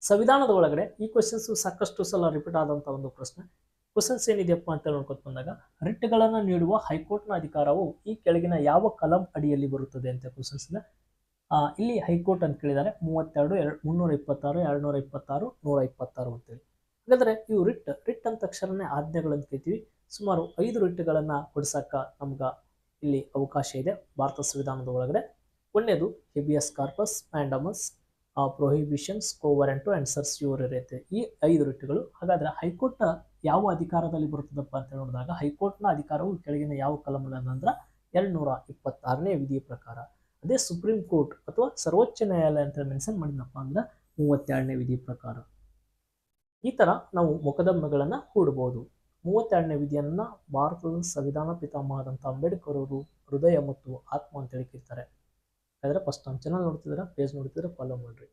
ಸಂವಿಧಾನದ ಒಳಗಡೆ ಈ ಕ್ವಶನ್ಸ್ ಸಾಕಷ್ಟು ಸಲ ರಿಪೀಟ್ ಆದಂತ ಒಂದು ಪ್ರಶ್ನೆ. ಕ್ವಶನ್ಸ್ ಏನಿದೆಯಪ್ಪ ಅಂತ ನೋಡ್ಕೊತ ಬಂದಾಗ, ರಿಟ್ಗಳನ್ನು ನೀಡುವ ಹೈಕೋರ್ಟ್ನ ಅಧಿಕಾರವು ಈ ಕೆಳಗಿನ ಯಾವ ಕಲಂ ಅಡಿಯಲ್ಲಿ ಬರುತ್ತದೆ ಅಂತ ಕ್ವಶನ್ಸ್ ಇದೆ. ಇಲ್ಲಿ ಹೈಕೋರ್ಟ್ ಅಂತ ಕೇಳಿದ್ದಾರೆ 32, 326, 226, 126 ಅಂತೇಳಿ. ಹಾಗಾದ್ರೆ ಇವು ರಿಟ್ ಅಂತ ತಕ್ಷಣನೇ ಆಜ್ಞೆಗಳನ್ನು ಕೇಳ್ತೀವಿ. ಸುಮಾರು 5 ರಿಟ್ಗಳನ್ನ ಕೊಡಿಸಕ್ಕ ನಮ್ಗ ಇಲ್ಲಿ ಅವಕಾಶ ಇದೆ ಭಾರತ ಸಂವಿಧಾನದ ಒಳಗಡೆ. ಒಂದನೇದು ಹೇಬಿಯಸ್ ಕಾರ್ಪಸ್, ಮ್ಯಾಂಡಮಸ್, ಪ್ರೊಹಿಬಿಷನ್ಸ್, ಕೋವರೆಂಟು ಅಂಡ್ ಸರ್ಸ್ಯೂರರ್ ಐತೆ. ಈ 5 ರಿಟ್ಗಳು. ಹಾಗಾದ್ರೆ ಹೈಕೋರ್ಟ್ ಯಾವ ಅಧಿಕಾರದಲ್ಲಿ ಬರುತ್ತದಪ್ಪ ಅಂತ ನೋಡಿದಾಗ, ಹೈಕೋರ್ಟ್ನ ಅಧಿಕಾರವು ಕೆಳಗಿನ ಯಾವ ಕಲಂ ಅಂದ್ರೆ 226ನೇ ವಿಧಿಯ ಪ್ರಕಾರ. ಅದೇ ಸುಪ್ರೀಂ ಕೋರ್ಟ್ ಅಥವಾ ಸರ್ವೋಚ್ಚ ನ್ಯಾಯಾಲಯ ಅಂತ ಮೆನ್ಷನ್ ಮಾಡಿದಪ್ಪ ಅಂದ್ರೆ 32ನೇ ವಿಧಿ ಪ್ರಕಾರ. ಈ ತರ ನಾವು ಮೊಕದ್ದಮೆಗಳನ್ನ ಹೂಡಬಹುದು. 32ನೇ ವಿಧಿಯನ್ನ ಭಾರತದ ಸಂವಿಧಾನ ಪಿತಾಮಹರಾದಂತಹ ಅಂಬೇಡ್ಕರ್ ಅವರು ಹೃದಯ ಮತ್ತು ಆತ್ಮ ಅಂತ ಹೇಳಿ ಕರೀತಾರೆ. ಹಾಗಾದ್ರೆ ಫಸ್ಟ್ ನಮ್ಮ ಚಾನಲ್ ನೋಡ್ತಿದ್ರೆ, ಪೇಜ್ ನೋಡ್ತಿದ್ರೆ ಫಾಲೋ ಮಾಡ್ರಿ.